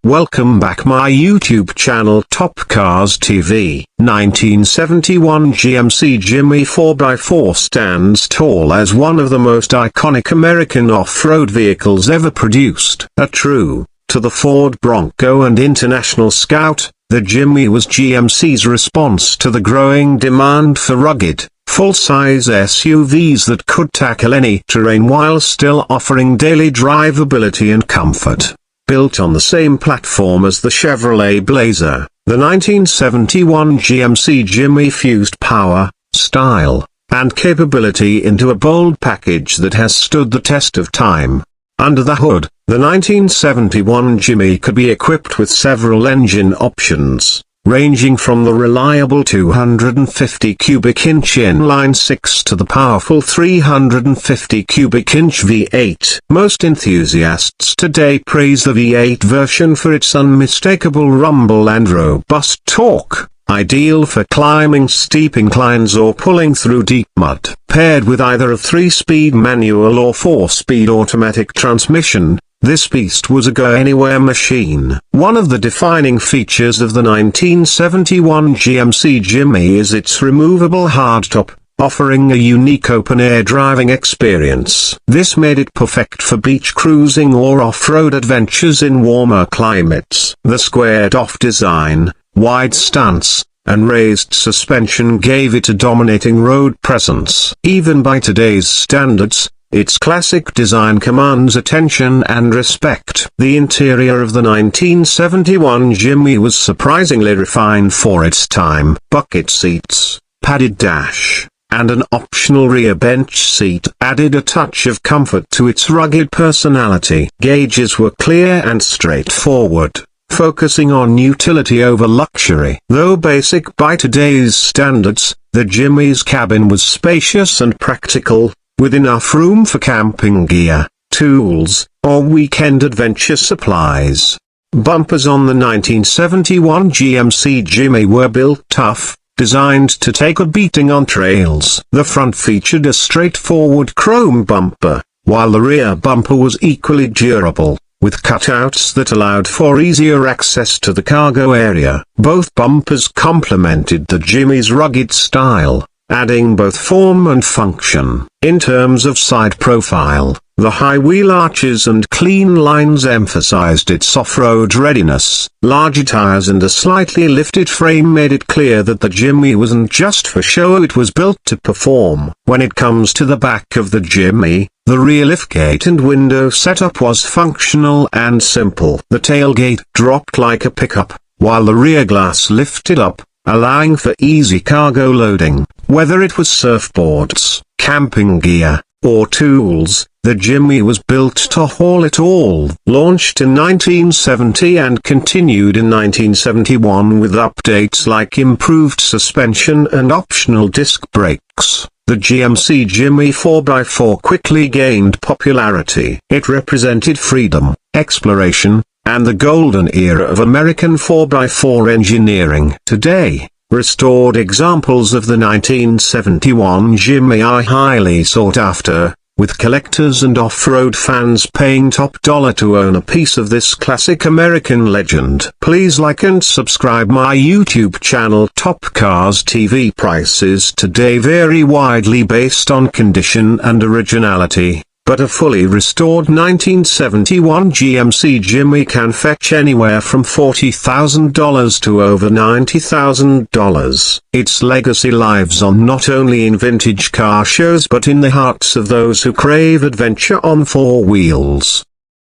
Welcome back my YouTube channel Top Cars TV. 1971 GMC Jimmy 4x4 stands tall as one of the most iconic American off-road vehicles ever produced. A true to the Ford Bronco and International Scout, the Jimmy was GMC's response to the growing demand for rugged, full-size SUVs that could tackle any terrain while still offering daily drivability and comfort. Built on the same platform as the Chevrolet Blazer, the 1971 GMC Jimmy fused power, style, and capability into a bold package that has stood the test of time. Under the hood, the 1971 Jimmy could be equipped with several engine options, ranging from the reliable 250 cubic inch inline-six to the powerful 350 cubic inch V8. Most enthusiasts today praise the V8 version for its unmistakable rumble and robust torque, ideal for climbing steep inclines or pulling through deep mud. Paired with either a 3-speed manual or 4-speed automatic transmission, this beast was a go-anywhere machine. One of the defining features of the 1971 GMC Jimmy is its removable hardtop, offering a unique open-air driving experience. This made it perfect for beach cruising or off-road adventures in warmer climates. The squared-off design, wide stance, and raised suspension gave it a dominating road presence. Even by today's standards, its classic design commands attention and respect. The interior of the 1971 Jimmy was surprisingly refined for its time. Bucket seats, padded dash, and an optional rear bench seat added a touch of comfort to its rugged personality. Gauges were clear and straightforward, focusing on utility over luxury. Though basic by today's standards, the Jimmy's cabin was spacious and practical, with enough room for camping gear, tools, or weekend adventure supplies. Bumpers on the 1971 GMC Jimmy were built tough, designed to take a beating on trails. The front featured a straightforward chrome bumper, while the rear bumper was equally durable, with cutouts that allowed for easier access to the cargo area. Both bumpers complemented the Jimmy's rugged style, adding both form and function. In terms of side profile, the high wheel arches and clean lines emphasized its off-road readiness. Larger tires and a slightly lifted frame made it clear that the Jimmy wasn't just for show, it was built to perform. When it comes to the back of the Jimmy, the rear liftgate and window setup was functional and simple. The tailgate dropped like a pickup, while the rear glass lifted up, allowing for easy cargo loading. Whether it was surfboards, camping gear, or tools, the Jimmy was built to haul it all. Launched in 1970 and continued in 1971 with updates like improved suspension and optional disc brakes, the GMC Jimmy 4x4 quickly gained popularity. It represented freedom, exploration, and the golden era of American 4x4 engineering. Today, restored examples of the 1971 Jimmy are highly sought after, with collectors and off-road fans paying top dollar to own a piece of this classic American legend. Please like and subscribe my YouTube channel Top Cars TV. Prices today vary widely based on condition and originality, but a fully restored 1971 GMC Jimmy can fetch anywhere from $40,000 to over $90,000. Its legacy lives on not only in vintage car shows but in the hearts of those who crave adventure on four wheels.